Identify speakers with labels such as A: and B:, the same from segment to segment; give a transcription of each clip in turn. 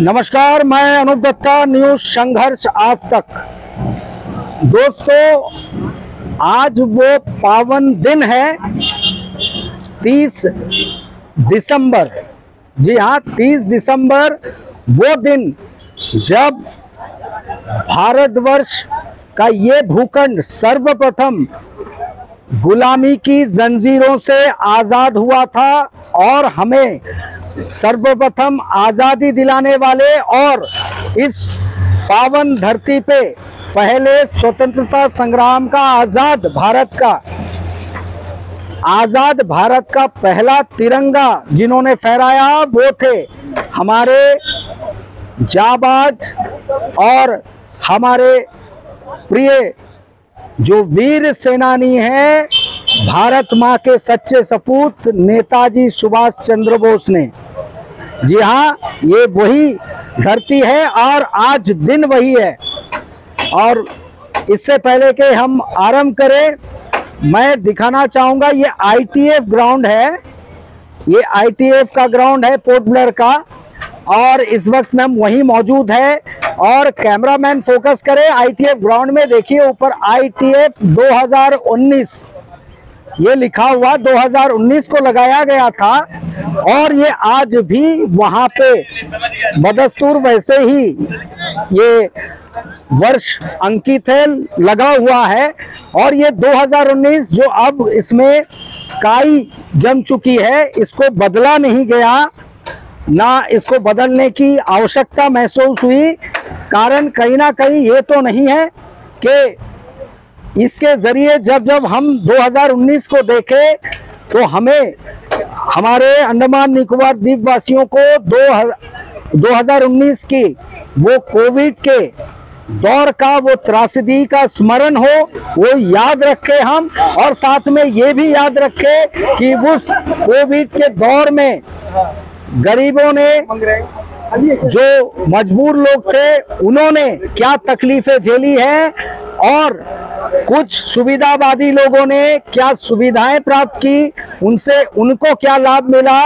A: नमस्कार, मैं अनूप दत्ता, न्यूज संघर्ष आज तक। दोस्तों, आज वो पावन दिन है 30 दिसंबर। जी हाँ, 30 दिसंबर वो दिन जब भारतवर्ष का ये भूखंड सर्वप्रथम गुलामी की जंजीरों से आज़ाद हुआ था और हमें सर्वप्रथम आज़ादी दिलाने वाले और इस पावन धरती पे पहले स्वतंत्रता संग्राम का आज़ाद भारत का पहला तिरंगा जिन्होंने फहराया वो थे हमारे जाबाज और हमारे प्रिय जो वीर सेनानी हैं, भारत माँ के सच्चे सपूत नेताजी सुभाष चंद्र बोस ने। जी हाँ, ये वही धरती है और आज दिन वही है। और इससे पहले कि हम आरंभ करें, मैं दिखाना चाहूँगा, ये ITF ग्राउंड है। ये ITF का ग्राउंड है पोर्ट ब्लेयर का, और इस वक्त में हम वहीं मौजूद है। और कैमरामैन फोकस करें ITF ग्राउंड में, देखिए ऊपर ITF 2019 ये लिखा हुआ 2019 को लगाया गया था। और ये आज भी वहां पे बदस्तूर वैसे ही ये वर्ष अंकित है, लगा हुआ है। और ये 2019 जो अब इसमें काई जम चुकी है, इसको बदला नहीं गया, ना इसको बदलने की आवश्यकता महसूस हुई। कारण कहीं ना कहीं ये तो नहीं है कि इसके जरिए जब हम 2019 को देखें तो हमें हमारे अंडमान निकोबार द्वीप वासियों को 2019 की वो कोविड के दौर का वो त्रासदी का स्मरण हो, वो याद रखें हम। और साथ में ये भी याद रखें कि उस कोविड के दौर में गरीबों ने, जो मजबूर लोग थे, उन्होंने क्या तकलीफें झेली हैं और कुछ सुविधावादी लोगों ने क्या सुविधाएं प्राप्त की, उनसे उनको क्या लाभ मिला।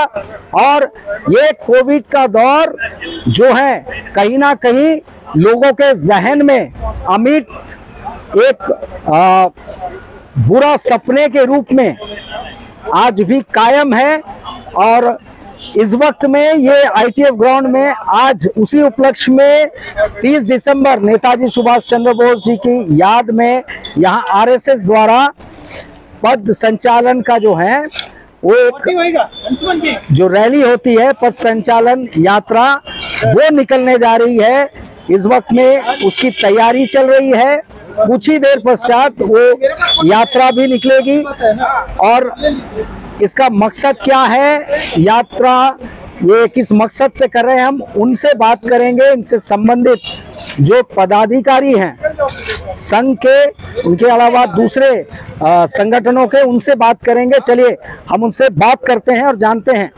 A: और ये कोविड का दौर जो है कहीं ना कहीं लोगों के जहन में अमिट एक बुरा सपने के रूप में आज भी कायम है। और इस वक्त में ये ITF ग्राउंड में आज उसी उपलक्ष्य में 30 दिसंबर नेताजी सुभाष चंद्र बोस जी की याद में यहाँ RSS द्वारा पद संचालन का जो है वो एक जो रैली होती है, पद संचालन यात्रा, वो निकलने जा रही है। इस वक्त में उसकी तैयारी चल रही है। कुछ ही देर पश्चात वो यात्रा भी निकलेगी। और इसका मकसद क्या है, यात्रा ये किस मकसद से कर रहे हैं, हम उनसे बात करेंगे। इनसे संबंधित जो पदाधिकारी हैं संघ के, उनके अलावा दूसरे संगठनों के, उनसे बात करेंगे। चलिए हम उनसे बात करते हैं और जानते हैं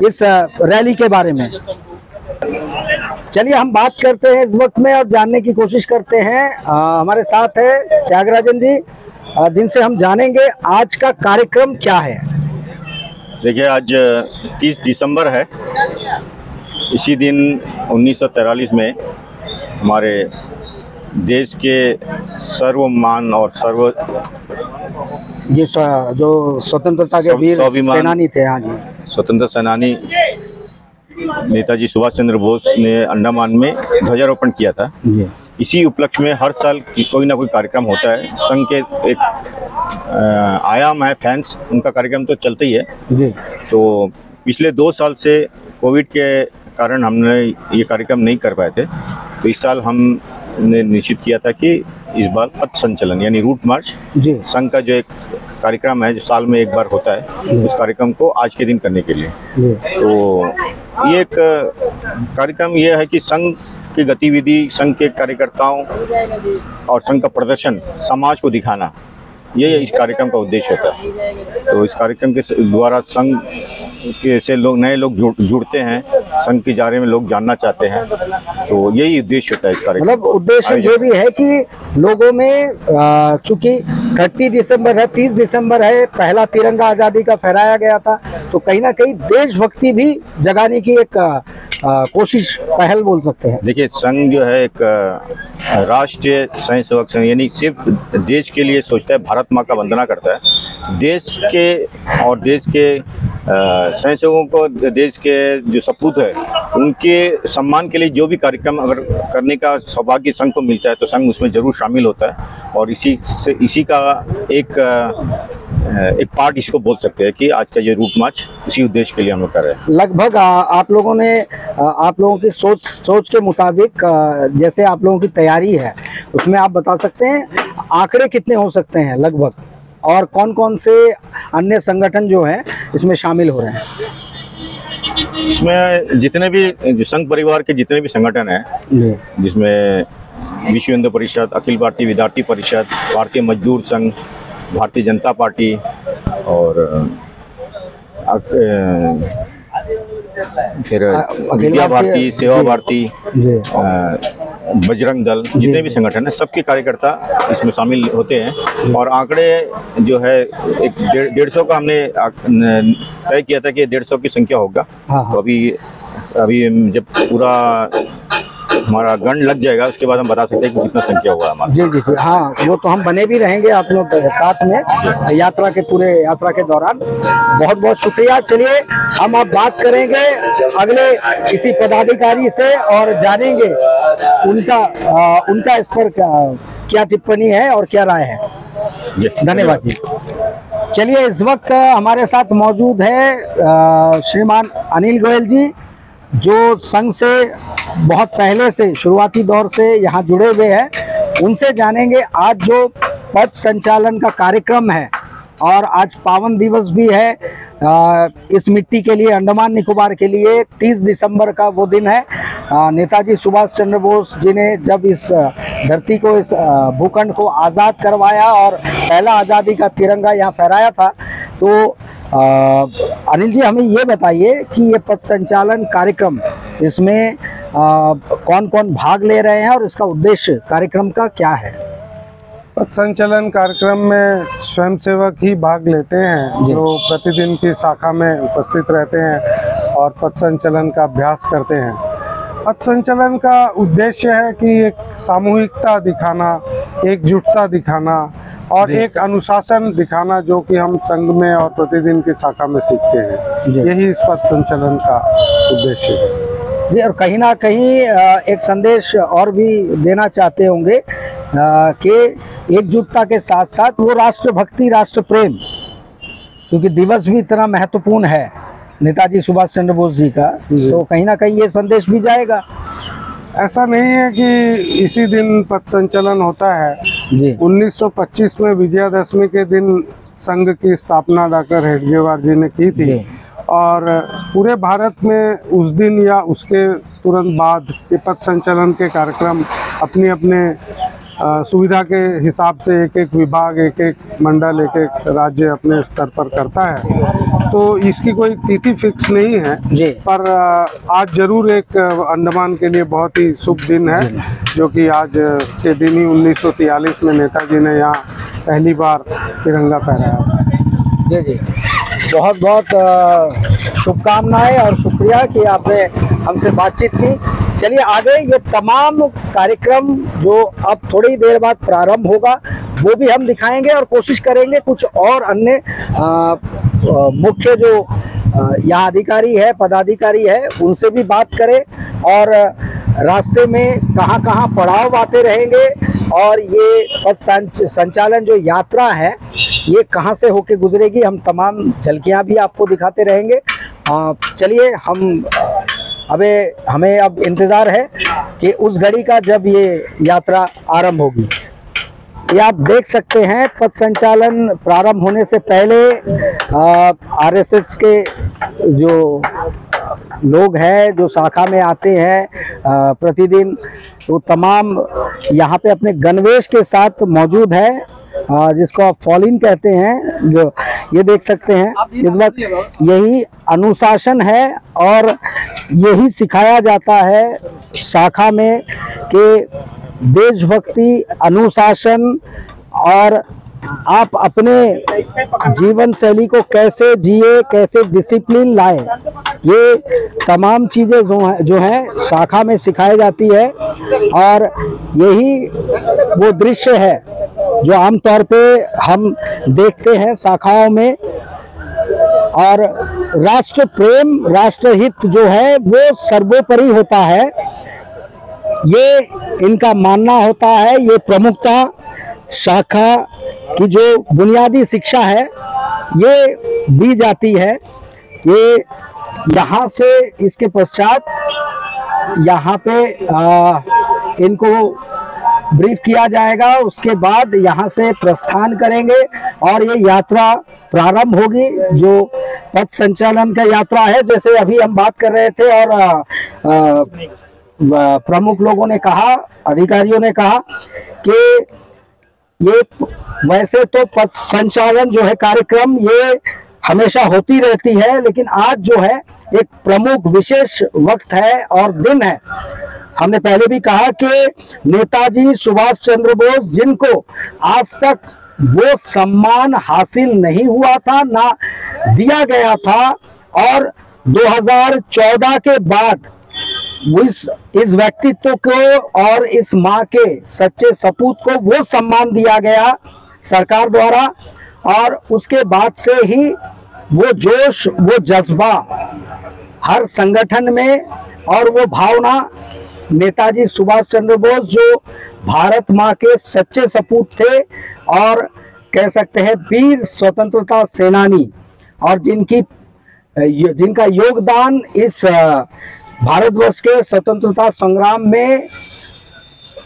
A: इस रैली के बारे में। चलिए हम बात करते हैं इस वक्त में और जानने की कोशिश करते हैं। हमारे साथ है त्यागराजन जी, जिनसे हम जानेंगे आज का कार्यक्रम क्या है।
B: देखिए, आज 30 दिसंबर है। इसी दिन 1943 में हमारे देश के सर्वमान और
A: जो स्वतंत्रता के वीर सेनानी थे, हाँ जी,
B: स्वतंत्र सेनानी नेताजी सुभाष चंद्र बोस ने अंडमान में ध्वजारोपण किया था जी। इसी उपलक्ष्य में हर साल कोई ना कोई कार्यक्रम होता है। संघ के एक आयाम है फैंस, उनका कार्यक्रम तो चलता ही है जी। तो पिछले 2 साल से कोविड के कारण हमने ये कार्यक्रम नहीं कर पाए थे, तो इस साल हमने निश्चित किया था कि इस बार पथ संचलन यानी रूट मार्च जी, संघ का जो एक कार्यक्रम है जो साल में एक बार होता है, उस कार्यक्रम को आज के दिन करने के लिए। तो ये एक कार्यक्रम ये है कि संघ की गतिविधि, संघ के कार्यकर्ताओं और संघ का प्रदर्शन समाज को दिखाना, ये इस कार्यक्रम का उद्देश्य होता है। तो इस कार्यक्रम के द्वारा संघ के से लोग, नए लोग जुड़ते हैं, संघ के बारे में लोग जानना चाहते हैं, तो यही उद्देश्य होता है इस कार्यक्रम।
A: मतलब उद्देश्य ये भी है कि लोगों में, चूंकि 30 दिसंबर है, 30 दिसंबर है, पहला तिरंगा आज़ादी का फहराया गया था, तो कहीं ना कहीं देशभक्ति भी जगाने की एक कोशिश, पहल बोल सकते हैं।
B: देखिए, संघ जो है एक राष्ट्रीय स्वयंसेवक संघ, यानी सिर्फ देश के लिए सोचता है, भारत माँ का वंदना करता है। देश के और देश के स्वयंसेवकों को, देश के जो सपूत है उनके सम्मान के लिए जो भी कार्यक्रम अगर करने का सौभाग्य संघ को मिलता है तो संघ उसमें जरूर शामिल होता है। और इसी का एक पार्ट इसको बोल सकते हैं कि आज का ये रूट मार्च इसी उद्देश्य के लिए हम लोग कर रहे हैं।
A: लगभग आप लोगों की सोच के मुताबिक जैसे आप लोगों की तैयारी है, उसमें आप बता सकते हैं आंकड़े कितने हो सकते हैं लगभग, और कौन कौन से अन्य संगठन जो हैं इसमें शामिल हो रहे हैं?
B: इसमें जितने भी जो संघ परिवार के जितने भी संगठन हैं, जिसमें विश्व हिंदू परिषद, अखिल भारतीय विद्यार्थी परिषद, भारतीय मजदूर संघ, भारतीय जनता पार्टी और फिर विद्या भारती, सेवा भारती, बजरंग दल, जितने भी संगठन हैं सबके कार्यकर्ता इसमें शामिल होते हैं। और आंकड़े जो है एक 150 का हमने तय किया था कि 150 की संख्या होगा। तो अभी जब पूरा हमारा गण लग जाएगा उसके बाद हम बता सकते हैं कि कितना संख्या हुआ हमारा।
A: जी जी जी, हाँ, वो तो हम बने भी रहेंगे आप लोग साथ में यात्रा के दौरान। बहुत बहुत शुक्रिया। चलिए हम अब बात करेंगे अगले किसी पदाधिकारी से और जानेंगे उनका इस पर क्या टिप्पणी है और क्या राय है। धन्यवाद जी। चलिए, इस वक्त हमारे साथ मौजूद है श्रीमान अनिल गोयल जी, जो संघ से बहुत पहले से, शुरुआती दौर से यहाँ जुड़े हुए हैं। उनसे जानेंगे आज जो पथ संचालन का कार्यक्रम है, और आज पावन दिवस भी है इस मिट्टी के लिए, अंडमान निकोबार के लिए। 30 दिसंबर का वो दिन है, नेताजी सुभाष चंद्र बोस जी ने जब इस धरती को, इस भूखंड को आज़ाद करवाया और पहला आज़ादी का तिरंगा यहाँ फहराया था। तो अनिल जी, हमें ये बताइए कि ये पथ संचालन कार्यक्रम, इसमें कौन कौन भाग ले रहे हैं और इसका उद्देश्य कार्यक्रम का क्या है?
C: पथ संचलन कार्यक्रम में स्वयंसेवक ही भाग लेते हैं, जो प्रतिदिन की शाखा में उपस्थित रहते हैं और पथ संचलन का अभ्यास करते हैं। पथ संचलन का उद्देश्य है कि एक सामूहिकता दिखाना, एकजुटता दिखाना और एक अनुशासन दिखाना, जो कि हम संघ में और प्रतिदिन की शाखा में सीखते हैं। यही इस पथ संचलन का उद्देश्य है
A: जी। और कहीं ना कहीं एक संदेश और भी देना चाहते होंगे कि एकजुटता के साथ साथ वो राष्ट्रभक्ति, राष्ट्र प्रेम, क्योंकि दिवस भी इतना महत्वपूर्ण है नेताजी सुभाष चंद्र बोस जी का, तो कहीं ना कहीं ये संदेश भी जाएगा।
C: ऐसा नहीं है कि इसी दिन पथ संचलन होता है जी। 1925 में विजयादशमी के दिन संघ की स्थापना डॉक्टर हेडगेवार जी ने की थी, और पूरे भारत में उस दिन या उसके तुरंत बाद ये पथ संचलन के कार्यक्रम अपने अपने सुविधा के हिसाब से एक एक विभाग, एक एक मंडल, एक एक राज्य अपने स्तर पर करता है। तो इसकी कोई तिथि फिक्स नहीं है जी। पर आज जरूर एक अंडमान के लिए बहुत ही शुभ दिन है, जो कि आज के दिन ही 1943 में नेताजी ने यहाँ पहली बार तिरंगा फहराया।
A: जी जी, बहुत बहुत शुभकामनाएं और शुक्रिया कि आपने हमसे बातचीत की। चलिए आगे ये तमाम कार्यक्रम जो अब थोड़ी देर बाद प्रारंभ होगा वो भी हम दिखाएंगे, और कोशिश करेंगे कुछ और अन्य मुख्य जो यहाँ अधिकारी है, पदाधिकारी है, उनसे भी बात करें, और रास्ते में कहाँ कहाँ पड़ाव आते रहेंगे, और ये पथ संचालन जो यात्रा है ये कहाँ से होके गुजरेगी, हम तमाम झलकियाँ भी आपको दिखाते रहेंगे। चलिए, हमें अब इंतज़ार है कि उस घड़ी का जब ये यात्रा आरंभ होगी। ये आप देख सकते हैं, पथ संचालन प्रारंभ होने से पहले आरएसएस के जो लोग हैं, जो शाखा में आते हैं प्रतिदिन, वो तमाम यहाँ पे अपने गणवेश के साथ मौजूद है, जिसको आप फॉलिन कहते हैं। जो ये देख सकते हैं, इस वक्त यही अनुशासन है और यही सिखाया जाता है शाखा में कि देशभक्ति, अनुशासन और आप अपने जीवन शैली को कैसे जिए, कैसे डिसिप्लिन लाए, ये तमाम चीज़ें जो हैं शाखा में सिखाई जाती है। और यही वो दृश्य है जो आमतौर पे हम देखते हैं शाखाओं में। और राष्ट्र प्रेम, राष्ट्रहित जो है वो सर्वोपरि होता है, ये इनका मानना होता है। ये प्रमुखता शाखा की जो बुनियादी शिक्षा है ये दी जाती है। ये यहाँ से इसके पश्चात यहाँ पे इनको ब्रीफ किया जाएगा, उसके बाद यहाँ से प्रस्थान करेंगे और ये यात्रा प्रारंभ होगी जो पथ संचालन का यात्रा है। जैसे अभी हम बात कर रहे थे और प्रमुख लोगों ने कहा, अधिकारियों ने कहा कि ये वैसे तो पथ संचालन जो है कार्यक्रम ये हमेशा होती रहती है, लेकिन आज जो है एक प्रमुख विशेष वक्त है और दिन है। हमने पहले भी कहा कि नेताजी सुभाष चंद्र बोस, जिनको आज तक वो सम्मान हासिल नहीं हुआ था, ना दिया गया था, और 2014 के बाद इस व्यक्तित्व को और इस माँ के सच्चे सपूत को वो सम्मान दिया गया सरकार द्वारा। और उसके बाद से ही वो जोश, वो जज्बा हर संगठन में और वो भावना, नेताजी सुभाष चंद्र बोस जो भारत माँ के सच्चे सपूत थे और कह सकते हैं वीर स्वतंत्रता सेनानी, और जिनका योगदान इस भारतवर्ष के स्वतंत्रता संग्राम में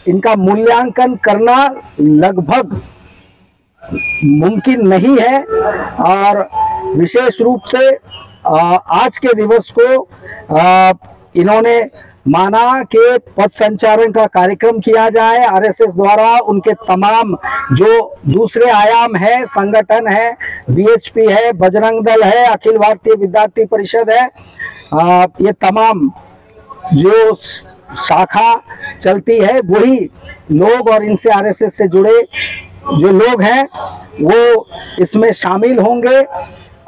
A: इनका मूल्यांकन करना लगभग मुमकिन नहीं है। और विशेष रूप से आज के दिवस को इन्होंने माना कि पथ संचालन का कार्यक्रम किया जाए आरएसएस द्वारा। उनके तमाम जो दूसरे आयाम है, संगठन है, बीएचपी है, बजरंग दल है, अखिल भारतीय विद्यार्थी परिषद है, ये तमाम जो शाखा चलती है वही लोग और इनसे आरएसएस से जुड़े जो लोग हैं वो इसमें शामिल होंगे।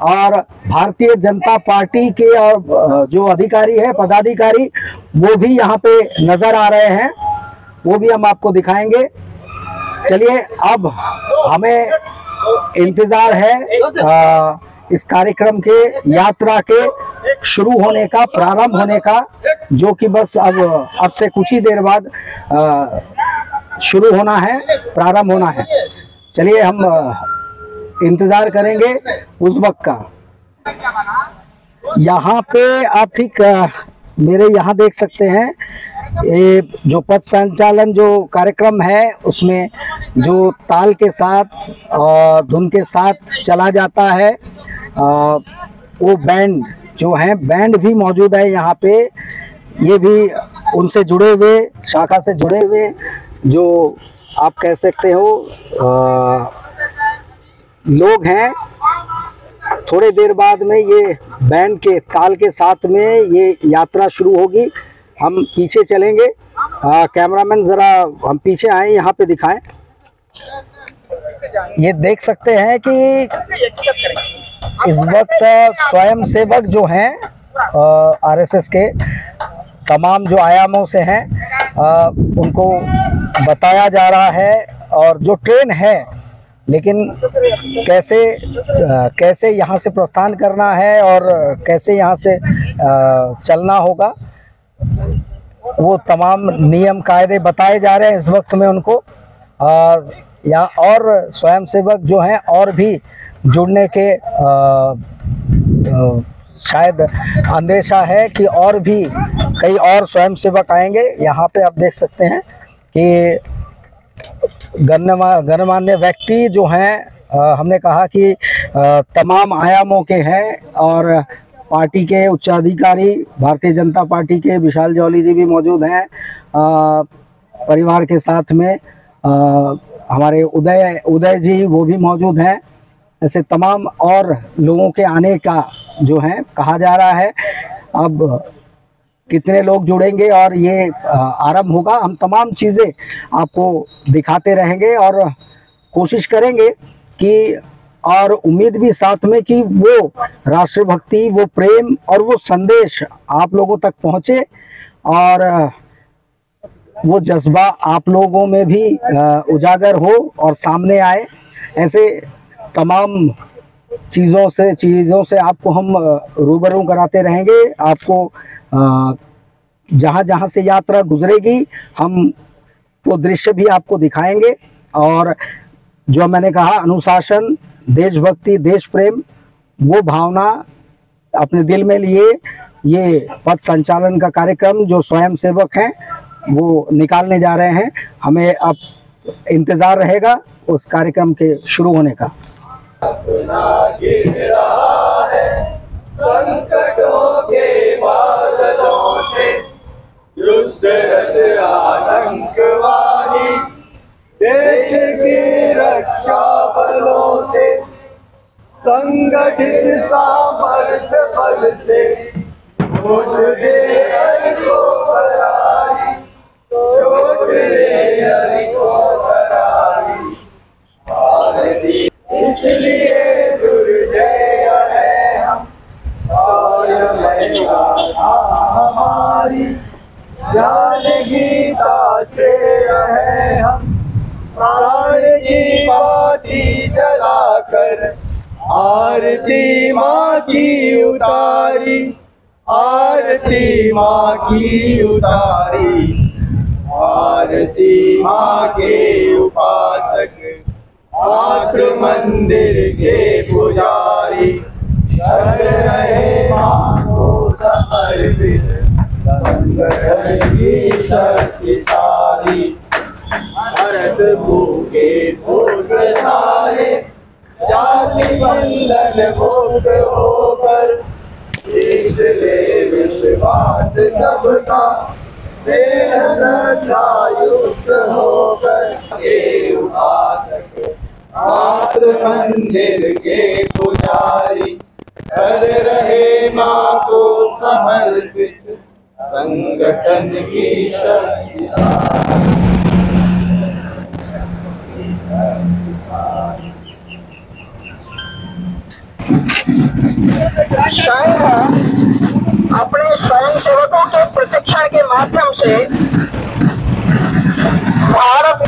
A: और भारतीय जनता पार्टी के और जो अधिकारी है, पदाधिकारी, वो भी यहाँ पे नजर आ रहे हैं, वो भी हम आपको दिखाएंगे। चलिए अब हमें इंतजार है इस कार्यक्रम के, यात्रा के शुरू होने का, प्रारंभ होने का, जो कि बस अब से कुछ ही देर बाद शुरू होना है, प्रारंभ होना है। चलिए हम इंतजार करेंगे उस वक्त का। यहाँ पे आप ठीक मेरे यहाँ देख सकते हैं, ये जो पथ संचालन जो कार्यक्रम है उसमें जो ताल के साथ और धुन के साथ चला जाता है, वो बैंड जो है, बैंड भी मौजूद है यहाँ पे। ये भी उनसे जुड़े हुए, शाखा से जुड़े हुए जो आप कह सकते हो लोग हैं। थोड़े देर बाद में ये बैंड के ताल के साथ में ये यात्रा शुरू होगी। हम पीछे चलेंगे, कैमरामैन ज़रा हम पीछे आए, यहाँ पे दिखाएं। ये देख सकते हैं कि इस वक्त स्वयं सेवक जो हैं आरएसएस के तमाम जो आयामों से हैं उनको बताया जा रहा है, और जो ट्रेन है लेकिन कैसे यहाँ से प्रस्थान करना है और कैसे यहाँ से चलना होगा, वो तमाम नियम कायदे बताए जा रहे हैं इस वक्त में उनको। यहाँ और स्वयंसेवक जो हैं और भी जुड़ने के शायद अंदेशा है कि और भी कई और स्वयंसेवक आएंगे। यहाँ पे आप देख सकते हैं कि गणमान्य व्यक्ति जो हैं, हमने कहा कि तमाम आयामों के हैं, और पार्टी के उच्चाधिकारी भारतीय जनता पार्टी के विशाल जौली जी भी मौजूद हैं, परिवार के साथ में हमारे उदय जी वो भी मौजूद हैं। ऐसे तमाम और लोगों के आने का जो है कहा जा रहा है। अब कितने लोग जुड़ेंगे और ये आरंभ होगा, हम तमाम चीज़ें आपको दिखाते रहेंगे और कोशिश करेंगे कि और उम्मीद भी साथ में कि वो राष्ट्रभक्ति, वो प्रेम और वो संदेश आप लोगों तक पहुंचे और वो जज्बा आप लोगों में भी उजागर हो और सामने आए। ऐसे तमाम चीज़ों से आपको हम रूबरू कराते रहेंगे। आपको जहाँ जहाँ से यात्रा गुजरेगी हम वो दृश्य भी आपको दिखाएंगे। और जो मैंने कहा, अनुशासन, देशभक्ति, देश प्रेम, वो भावना अपने दिल में लिए ये पथ संचालन का कार्यक्रम जो स्वयं सेवक हैं वो निकालने जा रहे हैं। हमें अब इंतज़ार रहेगा उस कार्यक्रम के शुरू होने का।
D: संकटों के बादलों से युद्धरत आतंकवादी, देश की रक्षा बलों से संगठित सामर्थ्य बल से उठ दे हर को करारी, उठ दे हर को करारी। भारती इसलिए दुर्जय है हम और हमारी जान गीता श्रेय है हम, प्राण की बाती जलाकर आरती माँ की उतारी, आरती माँ की उतारी। आरती माँ के उपासक, मातृ मंदिर के पुजारी, कर रहे माँ को समर्पित संगठन की शक्तिशाली। भरत भूखे भूख सारे, जाति बंधन मुक्त होकर, जीत ले विश्वास सबका, श्रद्धा युक्त होकर। के उपासक, मातृ मंदिर के पुजारी, कर रहे माँ को समर्पित संगठन की शक्तिशाली।
E: अपने स्वयं सेवकों के प्रशिक्षण के माध्यम से भारत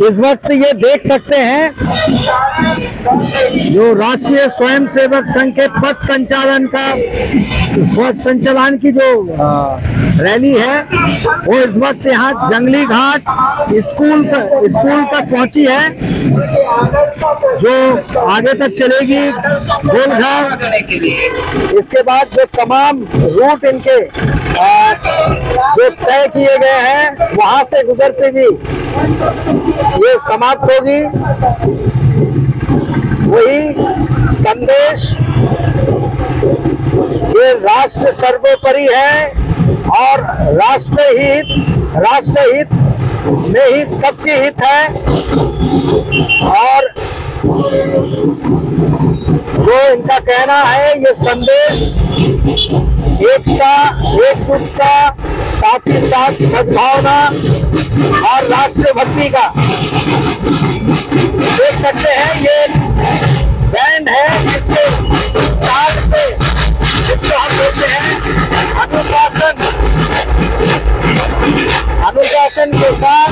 A: इस वक्त ये देख सकते हैं जो राष्ट्रीय स्वयंसेवक संघ के पथ संचालन की जो रैली है वो इस वक्त यहाँ जंगली घाट स्कूल तक पहुंची है, जो आगे तक चलेगी गोलघर। इसके बाद जो तमाम रूट इनके जो तय किए गए हैं वहां से गुजरते भी ये समाप्त होगी। वही संदेश, ये राष्ट्र सर्वोपरि है और राष्ट्रहित में ही सबकी हित है। और जो इनका कहना है, ये संदेश एकता, एकजुटता, साथ ही साथ सद्भावना और राष्ट्रभक्ति का। देख सकते हैं ये बैंड है जिसके ताल पे, जिसको हम अनुशासन के साथ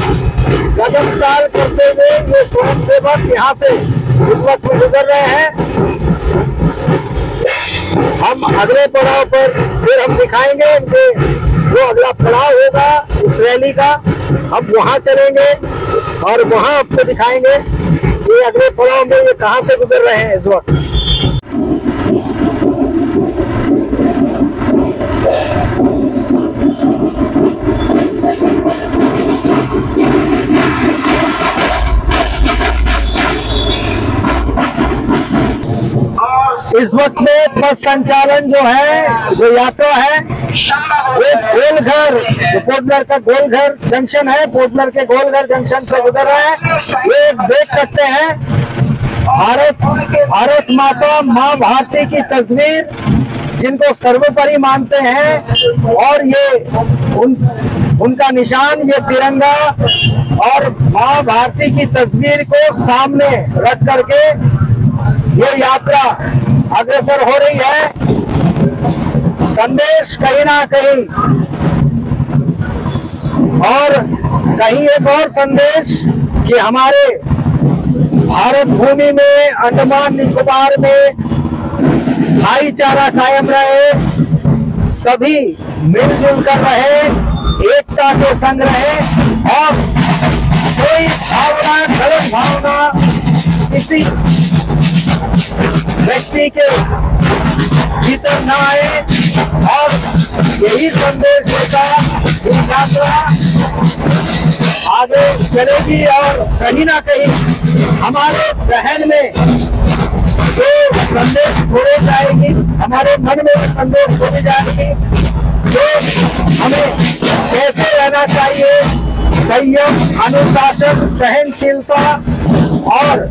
A: कदम ताल करते हुए ये स्वयंसेवक यहाँ से इस वक्त गुजर रहे हैं। हम अगले पड़ाव पर फिर हम दिखाएंगे इनके जो अगला पड़ाव होगा इस रैली का, हम वहाँ चलेंगे और वहाँ आपको दिखाएंगे कि अगले पड़ाव में ये कहाँ से गुजर रहे हैं इस वक्त। इस वक्त में बस संचालन जो है, जो यात्रा है, एक गोलघर, जो पोर्टब्लेयर का गोलघर जंक्शन है, पोर्टब्लेयर के गोलघर जंक्शन से गुजर रहा है। ये देख सकते हैं भारत माता माँ भारती की तस्वीर, जिनको सर्वोपरि मानते हैं, और ये उनका निशान ये तिरंगा और माँ भारती की तस्वीर को सामने रख करके ये यात्रा अग्रसर हो रही है। संदेश कहीं ना कहीं और कहीं एक और संदेश कि हमारे भारत भूमि में, अंडमान निकोबार में भाईचारा कायम रहे, सभी मिलजुल कर रहे, एकता के संग रहे और कोई भावना, गलत भावना किसी व्यक्ति के भीतर न आए, और यही संदेश होगा कि यात्रा आगे चलेगी और कहीं ना कहीं हमारे जहन में जो संदेश छोड़े जाएगी, हमारे मन में भी संदेश छोड़ी जाएगी जो हमें कैसे रहना चाहिए, संयम, अनुशासन, सहनशीलता और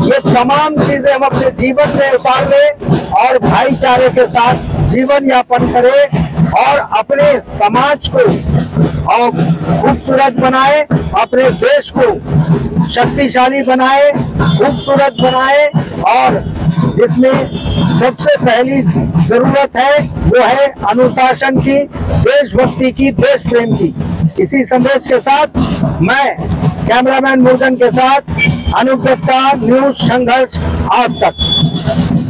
A: ये तमाम चीजें हम अपने जीवन में उतार ले और भाईचारे के साथ जीवन यापन करें और अपने समाज को और खूबसूरत बनाए, अपने देश को शक्तिशाली बनाए, खूबसूरत बनाए, और जिसमें सबसे पहली जरूरत है वो है अनुशासन की, देशभक्ति की, देश प्रेम की। इसी संदेश के साथ मैं कैमरामैन मुर्गन के साथ अनूप गुप्ता, न्यूज संघर्ष आज तक।